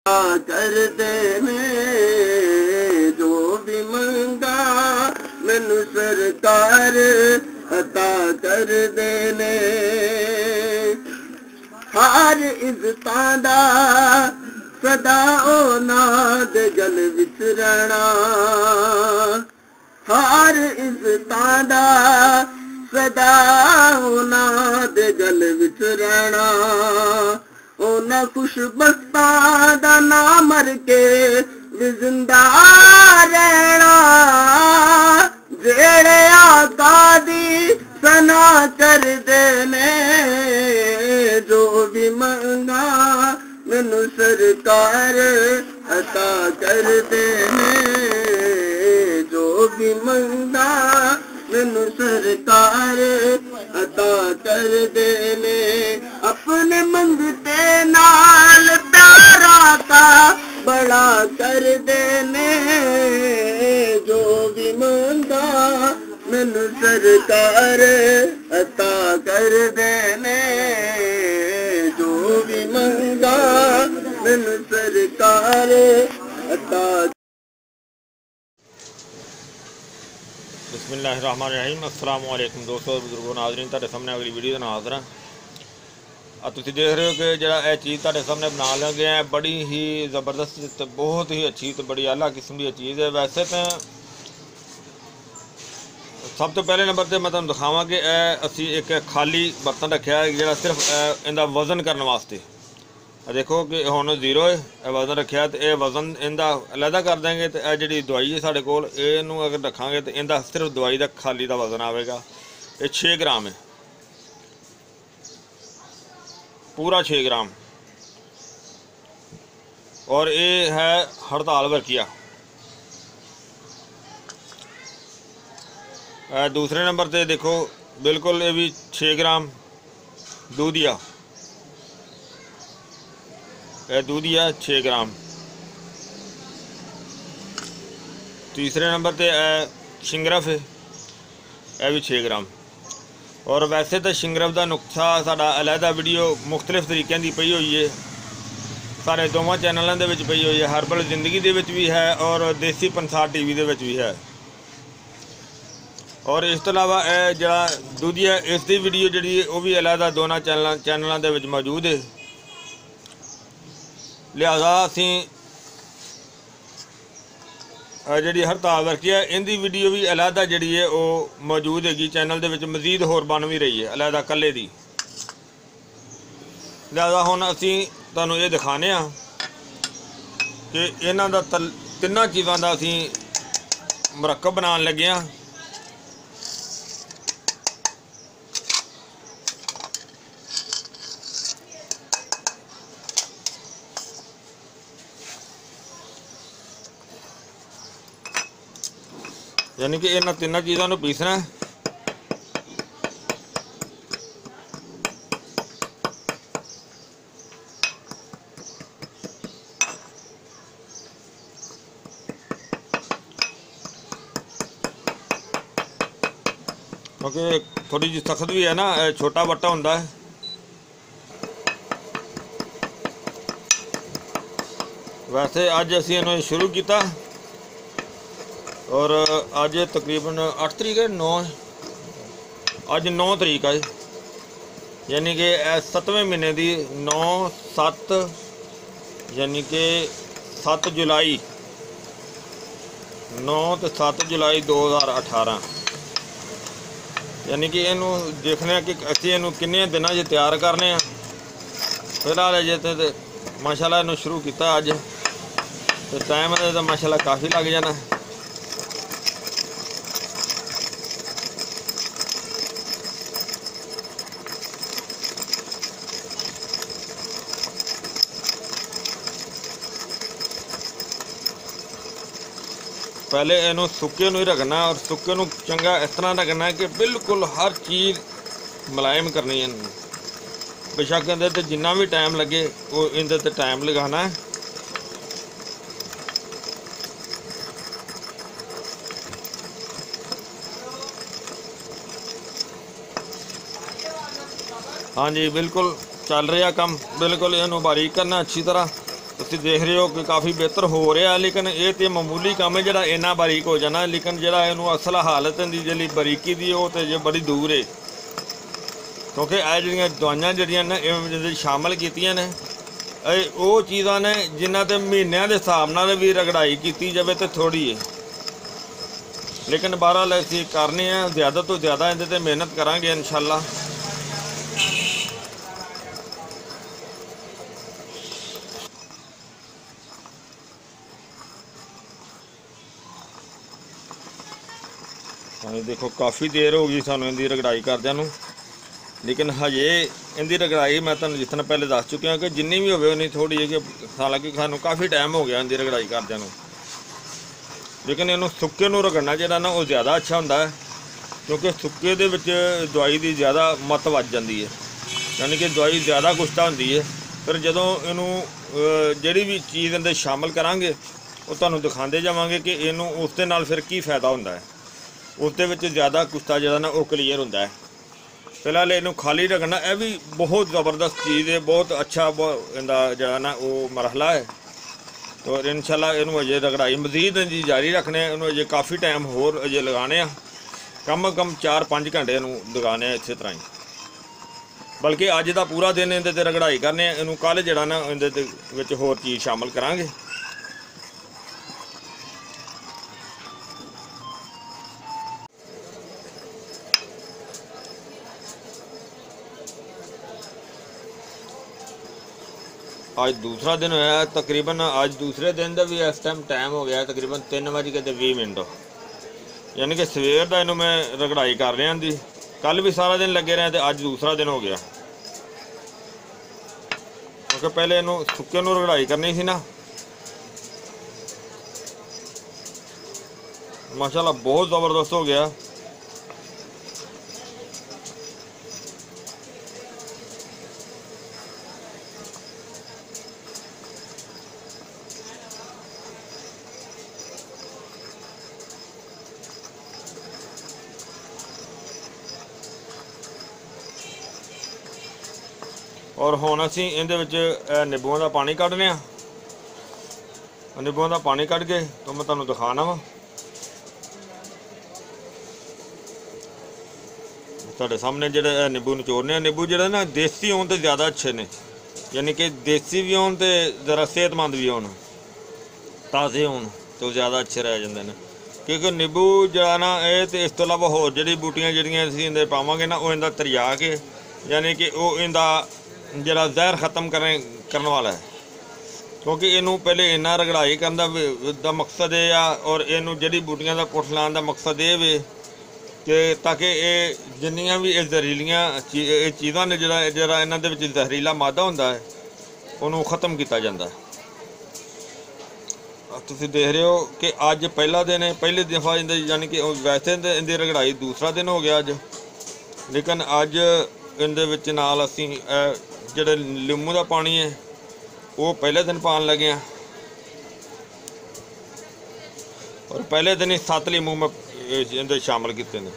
कर देने जो भी मंगा मैनू सरकार अता कर देने। हर इज्जतां दा सदा ओनां दे गल विच रहना, हर इज्जतां दा सदा ओनां दे गल विच रहना। ओना खुशबख्तां दा नाम मर के भी जिंदा रहना, जेड़े आका दी सना कर देने जो भी मंगा मैनू सरकार अता कर देने। जो भी मंगा मैनू सरकार अता कर देने। अपने मंगते नाल प्यारा का बड़ा कर देने। जो भी मंगा मैनू सरकार अता कर देने। जो भी मंगा मैनू सरकार अता। बिस्मिल्लाहिर्रहमानिर्रहीम। अस्सलाम वालेकुम दोस्तों, बुजुर्गों, नाज़रीन, तुहाडे सामने अगली वीडियो नाल हाज़र हां। तुसीं देख रहे हो कि जिहड़ा यह चीज़ तुहाडे सामने बना लगे हैं बड़ी ही ज़बरदस्त ते बहुत ही अच्छी तो बड़ी आला किस्म की चीज़ है। वैसे तो सब तो पहले नंबर पर मैं तुहानूं दिखावां कि असीं एक खाली बर्तन रखा है जिहड़ा सिर्फ इहदा वज़न करने वास्ते। देखो कि हुण जीरो है वज़न रखा, तो यह वज़न इहदा अलहदा कर देंगे। तो यह जी दवाई है साढ़े कोल, इहनूं अगर रखांगे तो इहदा सिर्फ दवाई का खाली का वज़न आएगा। ये 6 ग्राम है, पूरा 6 ग्राम। और ये है हड़ताल वर्किया। दूसरे नंबर पे देखो बिल्कुल ये भी 6 ग्राम दूधिया, दूधिया 6 ग्राम। तीसरे नंबर पे शिंगरफ है, यह भी 6 ग्राम। और वैसे तो शिंगरफ का नुस्खा साडा अलहदा वीडियो मुख्तलिफ तरीक़ों की पई हुई है, सारे दोवां चैनलों के पई हुई है। हर्बल जिंदगी दे विच भी है और देसी पंसार टीवी दे विच भी है। और इस तो अलावा जड़ा दूधिया इसकी वीडियो जी वो भी अलहदा दोनों चैनलों के विच मौजूद है। लिहाजा असी जी हड़ताल वर्की है इनकी वीडियो भी अलहदा जी है वो मौजूद हैगी चैनल के विच, मजीद होर बन भी रही है अलहदा कल्ले दी। लिहाजा हुण असी तुहानूं ये दिखाने कि इन्हां दा तिन्नां चीज़ों का असी मुरक्कब बनाउण लगे हाँ। यानी कि इन्हां तिन्नां चीज़ों को पीसना है। क्योंकि थोड़ी जी सख्त भी है ना, छोटा बट्टा होंदा है। वैसे अज असी इन्होंने शुरू किया और अज तकरीबन 8 तरीक है, 9 अज 9 तरीक है, यानी कि 7वें महीने की 9/7 यानी कि 7 जुलाई 9 तो 7 जुलाई 2018। यानी कि इनू देखने कि असी इनू किन्ने दिनों च तैयार करने। फिलहाल अजे तो माशाल्लाह इनू शुरू किया अज, तो टाइम तो माशाल्लाह काफ़ी लग जाना। पहले इनू सुके ही रखना और सुके चंगा इस तरह रखना कि बिल्कुल हर चीज़ मुलायम करनी है। बेशक इहदे जिन्ना भी टाइम लगे वो इहदे टाइम लगाना है। हाँ जी, बिल्कुल चल रहा काम, बिल्कुल इनू बारीक करना अच्छी तरह। ਤੁਸੀਂ ਦੇਖ ਰਹੇ ਹੋ ਕਿ ਕਾफ़ी ਬਿਹਤਰ ਹੋ ਰਿਹਾ, ਲੇਕਿन ਇਹ ਤੇ ਮਾਮੂਲੀ ਕੰਮ ਹੈ ਜਿਹੜਾ ਇੰਨਾ ਬਾਰੀਕ ਹੋ ਜਾਣਾ, ਲੇਕਿਨ ਜਿਹੜਾ ਇਹਨੂੰ ਅਸਲ ਹਾਲਤ ਦੀ ਜਿਹੜੀ ਬਾਰੀਕੀ ਦੀ ਉਹ ਤੇ ਜੇ ਬੜੀ ਦੂਰ ਹੈ, ਕਿਉਂਕਿ ਇਹ ਜਿਹੜੀਆਂ ਦਵਾਈਆਂ ਜਿਹੜੀਆਂ ਨੇ ਇਹ ਸ਼ਾਮਲ ਕੀਤੀਆਂ ਨੇ ਇਹ ਉਹ ਚੀਜ਼ਾਂ ਨੇ ਜਿਨ੍ਹਾਂ ਤੇ ਮਹੀਨਿਆਂ ਦੇ ਹਿਸਾਬ ਨਾਲ ਵੀ ਰਗੜਾਈ ਕੀਤੀ ਜਾਵੇ ਤੇ ਥੋੜੀ ਹੈ, ਲੇਕਿਨ ਬਹਰਹਾਲ ਅਸੀਂ ਕਰਨੇ ਆ, ਜ਼ਿਆਦਾ ਤੋਂ ਜ਼ਿਆਦਾ ਇਹਦੇ ਤੇ ਮਿਹਨਤ ਕਰਾਂਗੇ ਇਨਸ਼ਾਅੱਲਾ। देखो काफ़ी देर हो गई सानू इनकी रगड़ाई करदियां नूं, लेकिन हजे इनकी रगड़ाई मैं तुहानूं जिस तरह पहले दस चुकिया कि जिन्नी भी होवे उन्नी थोड़ी है कि हालांकि सानू काफ़ी टाइम हो गया इनकी रगड़ाई करदियां नूं, लेकिन इनू सुक्के नूं रगड़ना जिहड़ा ना वो ज़्यादा अच्छा हुंदा है, क्योंकि सुक्के दे विच दवाई की ज़्यादा मत वज जाती है, यानी कि दवाई ज़्यादा कुश्ता हुंदी है। फिर जदों इनू जिहड़ी भी चीज़ इहदे शामिल करांगे वो तुहानूं दिखांदे जावांगे कि इनू उस दे नाल फिर की फ़ायदा हुंदा है, उसदे विच ज़्यादा कुश्ता जिहड़ा ना वो क्लीयर हुंदा है। फिलहाल इनू खाली रखना यह भी बहुत ज़बरदस्त चीज़ है, बहुत अच्छा इहदा जिहड़ा ना वो मरहला है। तो इंशाअल्लाह इनू अजे रगड़ाई मजीद जी जारी रखने, इनू अजे काफ़ी टाइम होर अजे लगाने आ, कम से कम 4-5 घंटे इनू लगाने इस तरह ही, बल्कि अज का पूरा दिन इहदे ते रगड़ाई करने, इनू कल जिहड़ा ना इहदे विच होर चीज़ शामिल करांगे। आज दूसरा दिन होया तकरीबन, आज दूसरे दिन का भी इस टाइम हो गया तकरीबन 3:20, यानी कि सवेर का इनू मैं रगड़ाई कर रहा थी, कल भी सारा दिन लगे रहे तो अज दूसरा दिन हो गया, क्योंकि पहले इनू सुक्के नूं रगड़ाई करनी सी ना। माशाअल्लाह बहुत ज़बरदस्त हो गया। और हुण असीं इहदे विच निंबूआं दा पानी कढने आ, निंबूआं दा पानी कढ के तो मैं तुहानूं दिखाना वा। तुहाडे सामने जिहड़े निंबू निचोड़ने, निंबू जिहड़े ना देसी होण ते ज़्यादा अच्छे ने, यानी कि देसी भी होण ते ज़रा सेहतमंद भी होण, ताज़े होण तो ज़्यादा अच्छे रह जांदे ने, क्योंकि निंबू जिहड़ा ना ये तो इस तो इलावा होर जिहड़ी बूटियां जिहड़ियां असीं इहदे पावांगे ना, वो इहदा तरिया के, यानी कि वो इहदा जरा जहर ख़त्म करने वाला है, क्योंकि इनू पहले इन्ना रगड़ाई करने का मकसद है और इनू जड़ी बूटियां का पुट लाने का मकसद ये वे कि ताकि ये जिन्नियां भी जहरीलियां चीज़ां ने जरा इन्हां दे विच जहरीला मादा हुंदा है उन्होंने ख़त्म किया जाता है। तुसीं देख रहे हो कि अज पहला दिन है, पहली दफ़ा यानी कि वैसे इनकी रगड़ाई दूसरा दिन हो गया अज, लेकिन अज इनदे विच नाल असीं जिहड़े लीमू का पानी है वो पहले दिन पान लगे हैं, और पहले दिन ही 7 लीमू मैं इहदे शामिल किए हैं,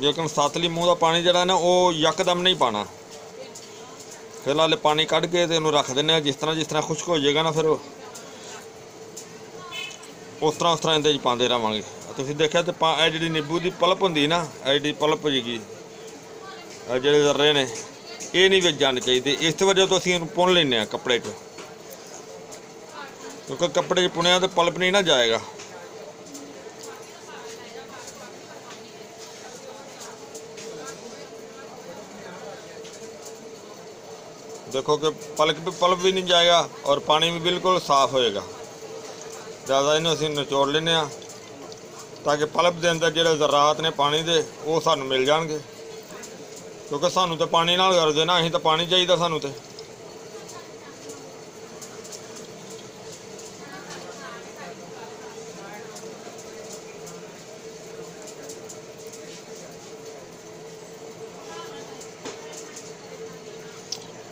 लेकिन 7 लीमू का पानी जिहड़ा ना वो यकदम नहीं पाना। फिलहाल पानी कढ़ के तो इन्हूं रख देने, जिस तरह खुश्क हो जाएगा ना फिर उस तरह इहदे पाते रहांगे। तुसीं देखिया तो जी नींबू की पलप होंदी ना, जी पलप जी ਜਿਹੜੇ ਜ਼ਰੇ ਨੇ ਇਹ नहीं ਵਿੱਚ जाने चाहिए, इस वजह तो ਅਸੀਂ पुन लेने कपड़े च, क्योंकि कपड़े च पुनिया तो पलप नहीं ना जाएगा। देखो कि पलप भी नहीं जाएगा और पानी भी बिल्कुल साफ़ होएगा। ज़्यादा इन्हूं असीं निचोड़ लेने ताकि पलप के अंदर जिहड़े ज़रात ने पानी दे वो सानूं मिल जाणगे, क्योंकि सानू तो पानी नाल कर देना, असीं तो पानी चाहिए सानू तो।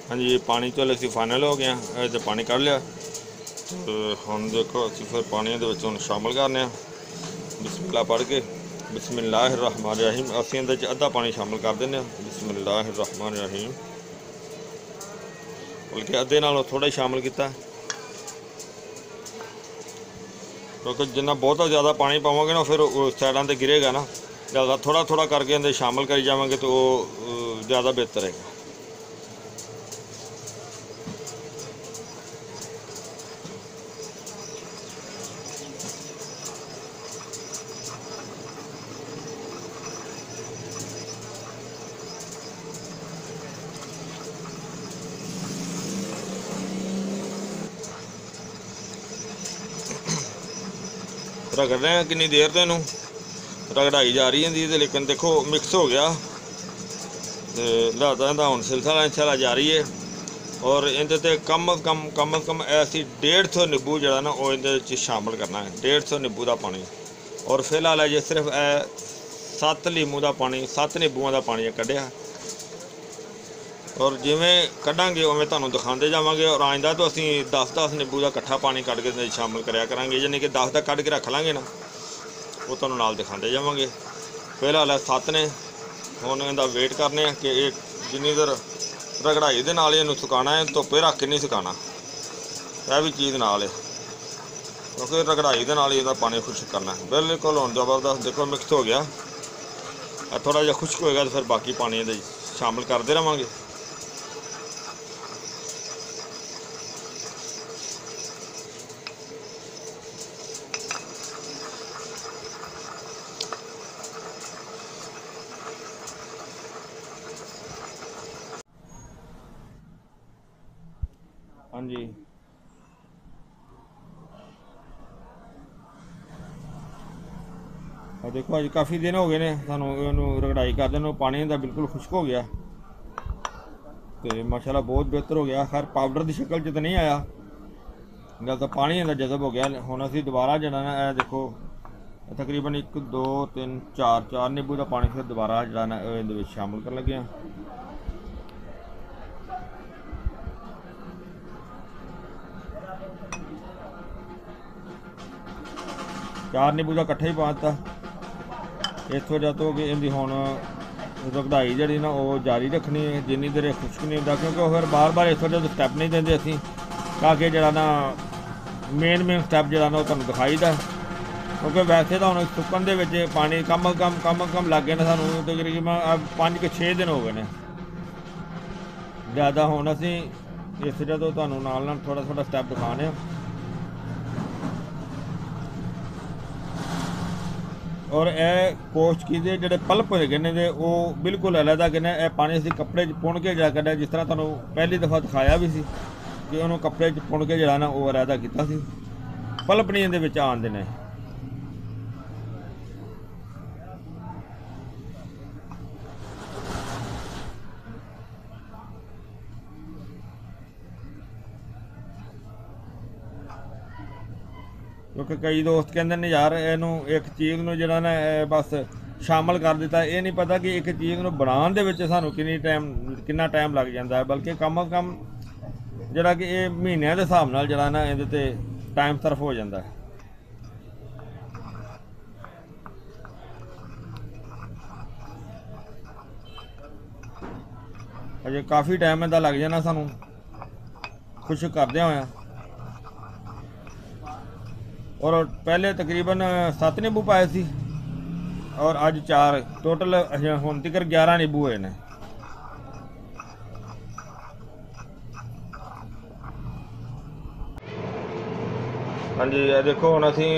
हाँ जी, पानी चल असीं फाइनल हो गया, तो पानी कढ़ लिया, तो हुण देखो असीं फिर पानी दे विच हुण शामिल करने, बिस्मिल्लाह पढ़ के बिस्मिल्लाहिर्रहमानिर्रहीम असीं इहदे च अद्धा पानी शामिल कर देने, बिस्मिल्लाहिर्रहमानिर्रहीम। बल्कि अद्धे नालों थोड़ा ही शामिल किया, क्योंकि जिन्ना बहुता ज़्यादा पानी पावांगे ना फिर साइडों से गिरेगा ना, ज़्यादा थोड़ा थोड़ा करके अंदर शामिल करी जाएंगे तो वो ज़्यादा बेहतर है। रगड़ रहे हैं कितनी देर तो इनू रगड़ाई जा रही है, लेकिन देखो मिक्स हो गया तो लिहाजा इनका हुण सिलसिला इंशाल्लाह जारी है। और इहदे कम अज कम ऐसी 150 नींबू जरा ना वो इहदे शामिल करना है, 150 नींबू का पानी। और फिलहाल जो सिर्फ 7 नींबू का पानी, 7 नींबूआं का पानी कढ़िया। और जिमें कढ़ांगे उवें तुहानूं दिखाते जावांगे। और आइंदा तो असीं 10-10 नींबू का इकट्ठा पानी कढ़ के शामिल कराया करांगे, यानी कि 10 का कढ़ के रख लांगे ना, वो तुहानूं नाल दिखाते जावांगे। फिलहाल 7 ने, हुण इहदा वेट करने कि ये जिन्नी देर रगड़ाई दे नाल इहनूं सुकाना है, धुप्पे रख के नहीं सुकाना, यह भी चीज़ नाल है, क्योंकि रगड़ाई दे नाल इहदा पानी खुश्क करना है। बिल्कुल हुण जबरदस्त देखो मिक्स हो गया, थोड़ा जिहा खुश्क होएगा तो फिर बाकी पानी इहदे शामिल करते रहांगे। हाँ जी, और देखो अज काफ़ी दिन हो गए ने सानू रगड़ाई करदे नूं, पानी दा बिल्कुल खुश्क हो गया तो माशाल्लाह बहुत बेहतर हो गया। खैर पाउडर की शक्ल च तो नहीं आया, गल तो पानी दा जज़ब हो गया। हुण असीं दोबारा जिहड़ा ना देखो तकरीबन 1 2 3 4 नींबू का पानी फिर दोबारा जिहड़ा ना इहदे विच शामिल करन लगे। 4 नींबू का इकट्ठा ही पा दिता। इस वजह तो कि इनकी हुण रगड़ाई जी ना वो जारी रखनी है जिन्नी देर खुश्क नहीं होता, क्योंकि फिर बार बार इस वजह तो स्टैप नहीं देंगे असीं, ताकि जरा ना मेन स्टैप जरा ना तुहानूं दिखाई दा। क्योंकि वैसे तो हुण सुकन दे विच पानी कम कम लग गए ने, सानूं तकरीबन 5 के 6 दिन हो गए ने ज़्यादा। हुण असीं इस वजह तो तुहानूं नाल थोड़ा थोड़ा स्टैप दिखाने। और यह कोश्त की जोड़े पल्प है ने वो बिल्कुल अलहदा किने, यह पानी असीं कपड़े पुण के जरा कढ़िया, जिस तरह तुहानूं पहली दफ़ा दिखाया भी सी कि उन्होंने कपड़े पुण के जरा ना वो अलहदा किया सी, पल्प नहीं इहदे विच आउण देने। क्योंकि कई दोस्त कहते हैं यार इनू एक चीज़ में जरा ना बस शामिल कर दिता, ये नहीं पता कि एक चीज़ में बनाने दे विच सानू कितना टाइम लग जाता है, बल्कि कम अज कम जरा कि ये महीनों के हिसाब नाल जरा ना इहदे ते टाइम सर्फ हो जाता है। अजे काफ़ी टाइम इहदा लग जाना सानू खुश्क करदे होया। और पहले तकरीबन 7 नींबू पाए सी और अज 4, टोटल हुण तक 11 नींबू हुए ने। हाँ जी, देखो हुण असीं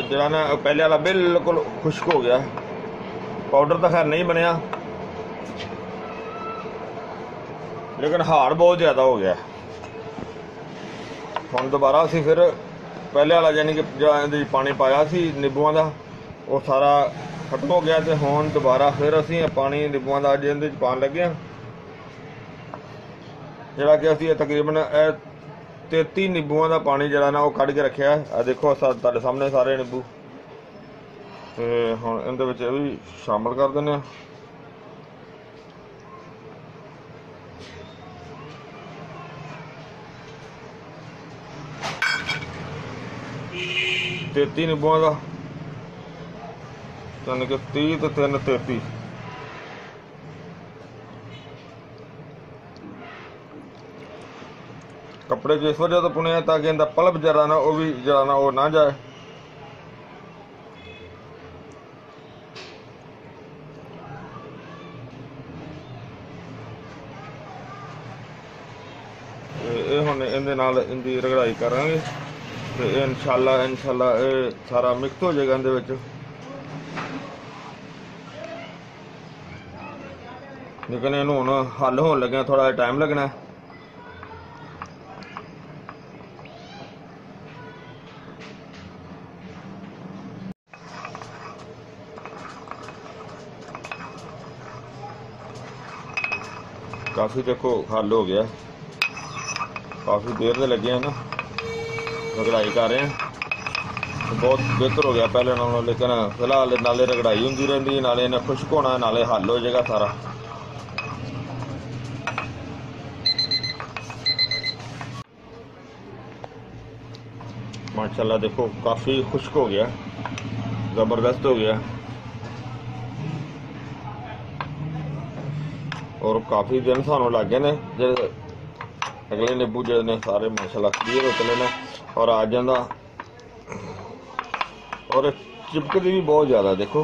जिहड़ा ना पहले वाला बिल्कुल खुश्क हो गया, पाउडर तो खैर नहीं बनया लेकिन हार्ड बहुत ज़्यादा हो गया। हुण दोबारा असीं फिर पहले वाला यानी कि जो पानी पाया सी नींबूआं का वो सारा खत्म हो गया, तो हुण दोबारा फिर असीं पानी नींबूआं का इहदे च पाउण लगे हां, जिहड़ा कि असीं तकरीबन 33 नींबूआं का पानी जिहड़ा ना वो कढ़ के रखिया है। देखो तुहाडे सामने सारे नींबू, तो हुण इहदे विच भी शामिल कर दिंदे हां। तेती नींबुआं का, यानी कि 30 तो 3 33। कपड़े च इस वजह तो पुने ताकि इनका पल्प जरा ना वो भी जरा ना वो ना जाए। हुण इहदे नाल इनकी रगड़ाई करांगे तो इंशाल्लाह ये सारा मिक्स हो जाएगा इहदे विच। लेकिन इनू हुण हल होने लगे थोड़ा टाइम लगना है। काफ़ी देखो हल हो गया, काफ़ी देर से लगे हैं ना, रगड़ाई कर रहे हैं तो बहुत बेहतर हो गया पहले नालों। लेकिन फिलहाल नाले रगड़ाई होंदी रहिंदी, नाले इन्हें खुश्क होना, नाले हल हो जाएगा सारा। माशाल्लाह देखो काफ़ी खुश्क हो गया, ज़बरदस्त हो गया और काफ़ी दिन सानू लग गए ने जो अगले नींबू जो ने सारे माशाल्लाह क्लीयर हो चले ने। और आ जाता और चिपकदी भी बहुत ज़्यादा देखो।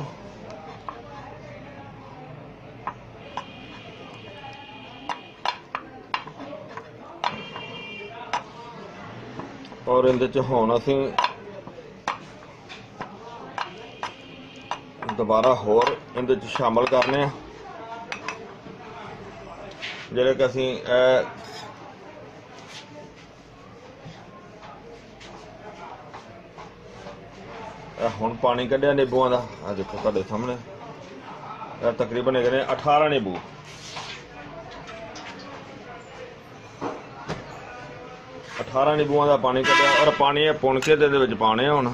और इहदे च हुण असीं दोबारा होर इहदे च शामिल करने आ जिहड़े कि असीं हुण पानी कढ़िया नींबूआं दा। आ देखो तुहाडे सामने तकरीबन हैगे ने 18 नींबू। नींबूआं दा पानी कढ़िया और पानी पुन के दे विच पाने हुण।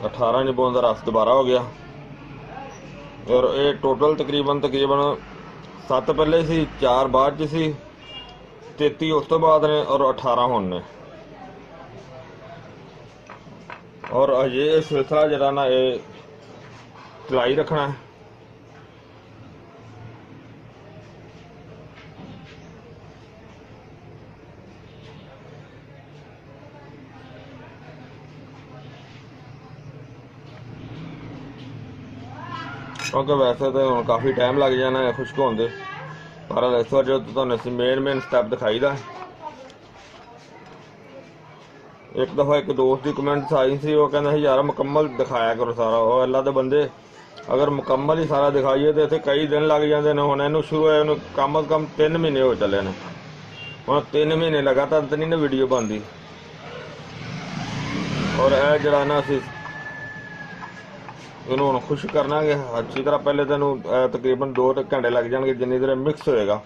अठारह नींबूआं दा रस दोबारा हो गया और ये टोटल तकरीबन 7 पहले सी, 4 बाद च सी, 33 उस तो बाद ने और 18 हुण ने। और अजे ये सिलसिला जरा ना ये चलाई रखना है। क्योंकि वैसे तो हम काफ़ी टाइम लग जाना है खुश्क होंदे, पर इस बार जो तुहानूं मेन स्टैप दिखाई दा। एक दफ़ा एक दोस्त की कमेंट्स आई सी, वो कहना यार मुकम्मल दिखाया करो सारा। और अल्लाह दे बंदे अगर मुकम्मल ही सारा दिखाइए तो इतने कई दिन लग जाते हैं। हुण इहनूं शुरू होए इहनूं कम अज़ कम 3 महीने हो चले ने। हुण 3 महीने लगातार तो नहीं ना वीडियो बनती। और यह जरा ना असीं इनू हम खुश करना है अच्छी तरह। पहले तो तकरीबन 2 घंटे लग जाएंगे जिन्नी देर मिक्स होएगा।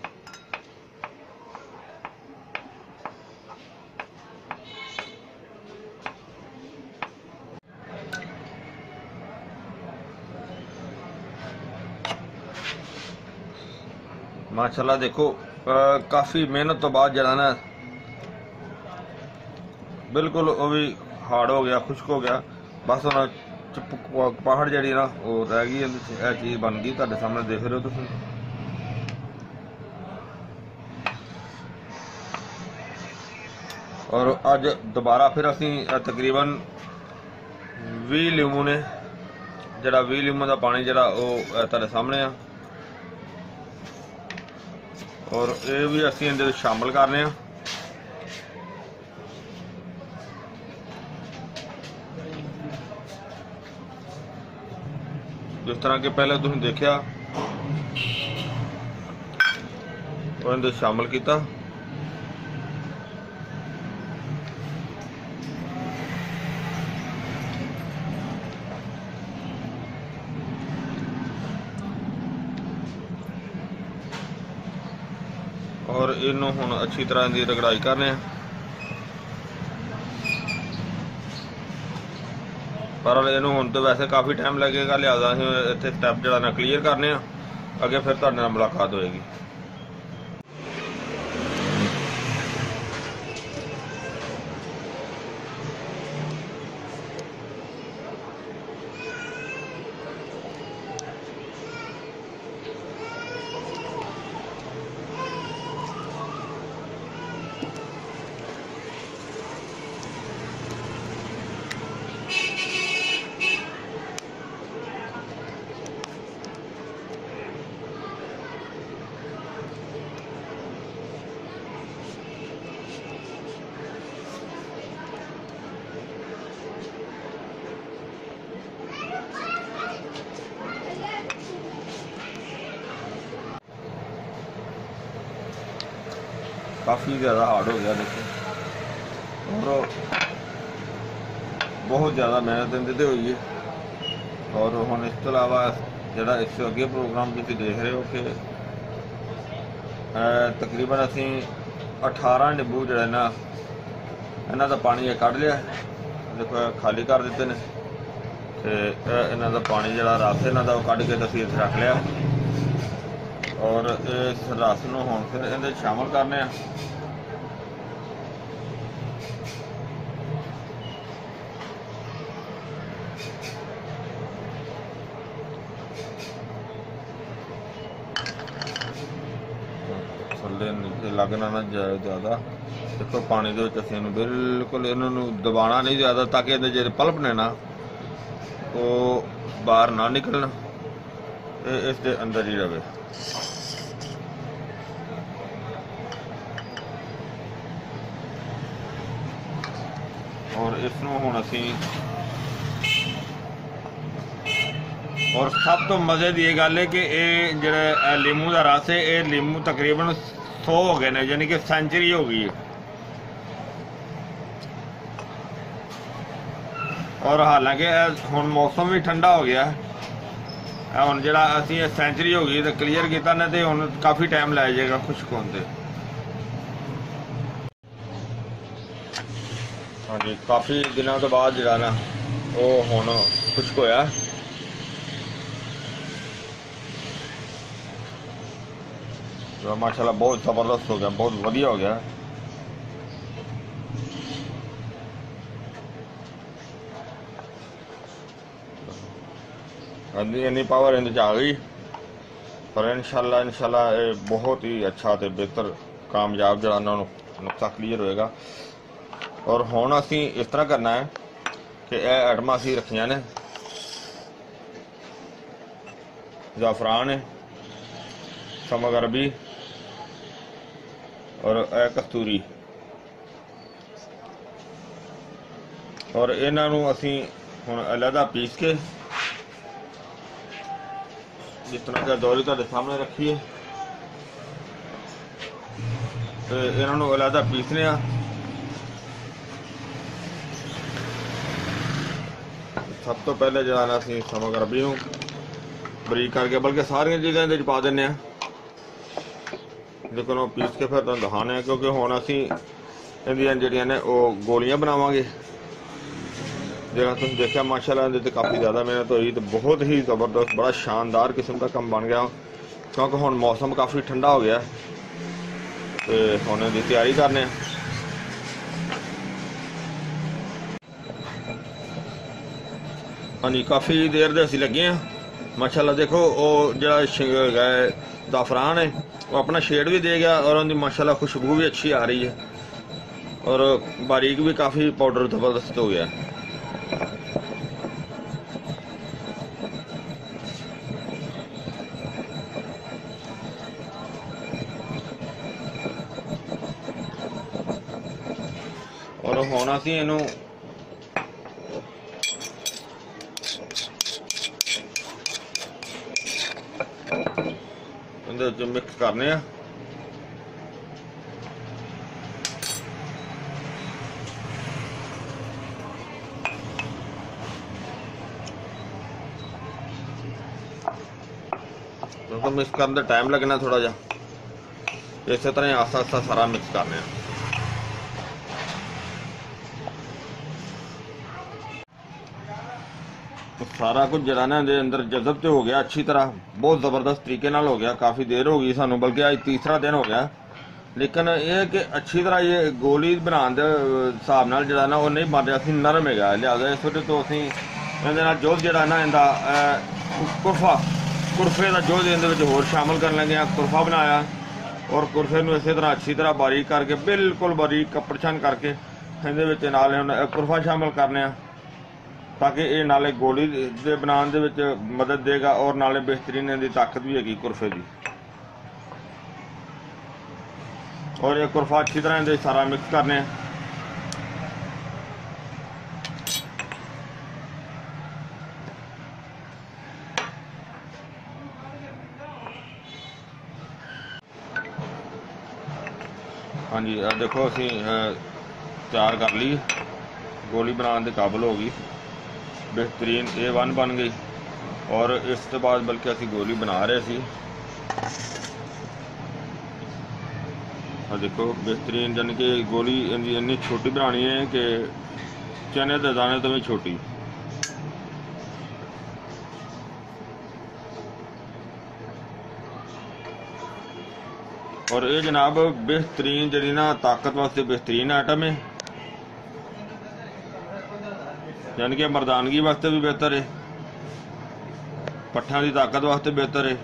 माशाल्लाह देखो काफ़ी मेहनत तो बाद जरा ना बिल्कुल वो भी हार्ड हो गया, खुश्क हो गया। बस हम पहाड़ जी ना वो रह गई, यह चीज़ बन गई तुहाडे सामने देख रहे हो तुसीं। और अज दोबारा फिर असीं तकरीबन 20 लीमू ने जरा 20 लीमू का पानी जरा वो तुहाडे सामने आ। और ये भी असीं इहदे विच शामिल करने आ। जिस तरह के पहले तुसीं देखा और शामिल किया। और इनू हुण अच्छी तरह की रगड़ाई करने। पर इनू हुण तो वैसे काफ़ी टाइम लगेगा, लिहाजा असीं इत्थे स्टैप जिहड़ा ना क्लीयर करने आ, अगे फिर तुहाडे नाल मुलाकात होएगी। काफ़ी ज़्यादा हार्ड हो गया देखो, और बहुत ज़्यादा मेहनत इहदे ते होई है। और हुण इस तो इलावा जिहड़ा इस अगे प्रोग्राम तुसीं देख रहे हो कि तकरीबन असीं 18 निंबू जिहड़े ना इन्हां दा पानी कढ लिया, देखो खाली कर दिते ने, ते इन्हां दा पानी जिहड़ा रस इन्हां दा कढ के असीं इत्थे रख लिया। और इस रस नूं हुण फिर इहदे शामिल करने आ। थल्ले नीचे लगना ना जाए ज़्यादा। देखो पानी दे विच असीं बिल्कुल इन्हां नूं दबाना नहीं ज़्यादा, ताकि इहदे जेह्ड़े पल्प ने ना वो बाहर ना निकलन, इस दे अंदर ही रहे। और इसनूं हुण असीं, और सब तो मज़े की यह गल है कि ये जो लीमू का रस है, ये लीमू तकरीबन 100 हो गए हैं, यानी कि सेंचुरी हो गई है। और हालांकि हुण मौसम भी ठंडा हो गया है, हुण जिहड़ा असीं सेंचुरी हो गई तो क्लीयर किया ने, तो हुण काफ़ी टाइम लै जाएगा खुश्क होने। हाँ जी, काफ़ी दिनों तो बाद जिहड़ा ना वो हुण खुश्क होया। तो माशाल्लाह बहुत ज़बरदस्त हो गया, बहुत वधिया हो गया। इन्नी पावर इहदे च आ गई, पर इंशाल्लाह ये बहुत ही अच्छा तो बेहतर कामयाब जरा नुक्सा क्लीयर होएगा। और हुण असीं इस तरह करना है कि यह आइटमां असीं रखियां ने, ज़ाफ़रान है, समग अरबी और कस्तूरी, और इन्हां नूं असीं हुण अलहदा पीस के जिस तरह का दौरी तुहाडे सामने रखिए, तो इन्हां नूं अलहदा पीसने आ। सब तो पहले जो है असीं समग अरबी नूं बरीक करके, बल्कि सारियां चीज़ां इहदे च पा दिंदे आ, लेकिन वो पीस के फिर तुहानूं दिखाने, क्योंकि हुण असीं इहदियां जिहड़ियां ने वो गोलियां बनावांगे। जिहड़ा तुसीं देखिया माशाल्लाह इहदे ते काफ़ी ज़्यादा मेहनत हुई, तो बहुत ही ज़बरदस्त बड़ा शानदार किस्म का काम बन गया, क्योंकि हुण मौसम काफ़ी ठंडा हो गया, तो हुण इहदी तैयारी करने आ। हाँ जी, काफ़ी देर दे असीं लगे हैं माशाल्लाह। देखो वो जिहड़ा ज़ाफ़रान है वो अपना शेड भी दे गया, और उनकी माशाल्लाह खुशबू भी अच्छी आ रही है, और बारीक भी काफ़ी पाउडर ज़बरदस्त हो गया। और हुण असीं इहनूं इहदे विच मिक्स करने आ। क्योंकि मिक्स करने टाइम लगना थोड़ा जा, इस तरह आस्ता आस्ता सारा मिक्स करने आ। ਸਾਰਾ ਕੁਝ ਜਿਹੜਾ ਨਾ ਇਹਦੇ ਅੰਦਰ ਜਜ਼ਬ ਤੇ ਹੋ ਗਿਆ ਅੱਛੀ ਤਰ੍ਹਾਂ, ਬਹੁਤ ਜ਼ਬਰਦਸਤ ਤਰੀਕੇ ਨਾਲ ਹੋ ਗਿਆ। ਕਾਫੀ ਦੇਰ ਹੋ ਗਈ ਸਾਨੂੰ, ਬਲਕਿ ਅੱਜ ਤੀਸਰਾ ਦਿਨ ਹੋ ਗਿਆ। ਲੇਕਿਨ ਇਹ ਕਿ ਅੱਛੀ ਤਰ੍ਹਾਂ ਇਹ ਗੋਲੀ ਬਣਾਉਣ ਦੇ ਹਿਸਾਬ ਨਾਲ ਜਿਹੜਾ ਨਾ ਉਹ ਨਹੀਂ ਬਣ ਰਿਹਾ ਸੀ, ਨਰਮ ਹੈਗਾ। ਲਿਹਾਜ਼ਾ ਇਸ ਵਜ੍ਹਾ ਤੋਂ ਅਸੀਂ ਇਹਦੇ ਨਾਲ ਜੋਧ ਜਿਹੜਾ ਨਾ ਇਹਦਾ ਕੁਰਫੇ ਦਾ ਜੋਧ ਇਹਦੇ ਵਿੱਚ ਹੋਰ ਸ਼ਾਮਲ ਕਰਨ ਲੱਗੇ ਹਾਂ। ਕੁਰਫਾ ਬਣਾਇਆ ਔਰ ਕੁਰਫੇ ਨੂੰ ਇਸੇ ਤਰ੍ਹਾਂ ਅੱਛੀ ਤਰ੍ਹਾਂ ਬਾਰੀਕ ਕਰਕੇ, ਬਿਲਕੁਲ ਬਾਰੀਕ ਕਪੜਛਾਨ ਕਰਕੇ ਇਹਦੇ ਵਿੱਚ ਨਾਲ ਹੁਣ ਕੁਰਫਾ ਸ਼ਾਮਲ ਕਰਨੇ ਆ, ਤਾਂ ਕਿ ਇਹ ਨਾਲੇ ਗੋਲੀ ਦੇ ਬਣਾਉਣ ਦੇ ਵਿੱਚ ਮਦਦ ਦੇਗਾ ਔਰ ਨਾਲੇ ਬਿਹਤਰੀਨ ਇਹਦੀ ਤਾਕਤ ਵੀ ਹੈਗੀ ਕੁਰਫੇ ਦੀ। और ये कुरफा अच्छी तरह इहदे सारा मिक्स करने। हाँ जी, देखो असी तैयार कर ली, गोली बनाने के काबिल हो गई, बेहतरीन A1 बन गई। और इस तो बाद बल्कि असी गोली बना रहे सी। देखो बेहतरीन, यानी कि गोली इन्नी छोटी बनानी है कि चने के दाने तो भी छोटी। और ये जनाब बेहतरीन जी ना ताकत वास्ते बेहतरीन आइटम है, यानी कि मर्दानगी वास्ते भी बेहतर है, पट्ठा की ताकत वास्ते बेहतर है,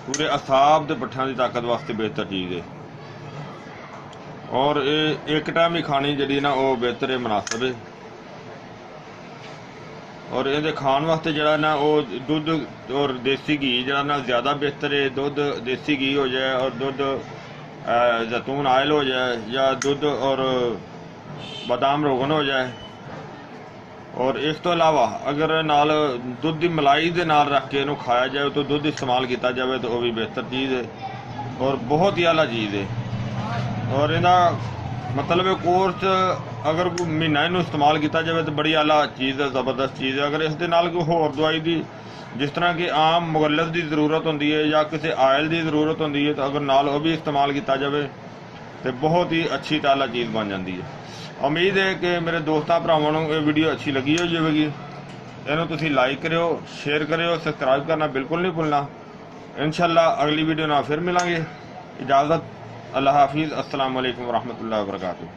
पूरे असाब के पट्ठा की ताकत वास्ते बेहतर चीज़ है। और ये एक टाइम ही खानी जी ना वो बेहतर है, मुनासिब है। और ये खाने वास्ते जरा ना वो दुध और देसी घी जरा ना ज़्यादा बेहतर है। दुध देसी घी हो जाए और दुध जैतून आयल हो जाए, या दुध और बादाम रोगन हो जाए। और इस तो अलावा अगर नाल दुध की मलाई के नाल रख के इनू खाया जाए तो दुध इस्तेमाल किया जाए तो वह भी बेहतर चीज़ है और बहुत ही आला चीज़ है। और इहदा मतलब है कोर्स अगर कोई महीना इनू इस्तेमाल किया जाए तो बड़ी आला चीज़ है, ज़बरदस्त चीज़ है। अगर इस दे नाल कोई होर दवाई की, जिस तरह की आम मुगल्लस की ज़रूरत होंदी है या किसी आयल की ज़रूरत होंदी है, तो अगर नाल वो भी इस्तेमाल किया जाए तो बहुत ही अच्छी ताला चीज़ बन जाती है। उम्मीद है कि मेरे दोस्तों भरावां नूं ये वीडियो अच्छी लगी हो जाएगी। इन्हूं तुसीं लाइक करियो, शेयर करियो, सबसक्राइब करना बिल्कुल नहीं भुलना। इंशाअल्लाह अगली वीडियो नाल फिर मिलांगे। इजाज़त, अल्लाह हाफिज़, अस्सलाम वालेकुम रहमतुल्लाहि व बरकातुहू।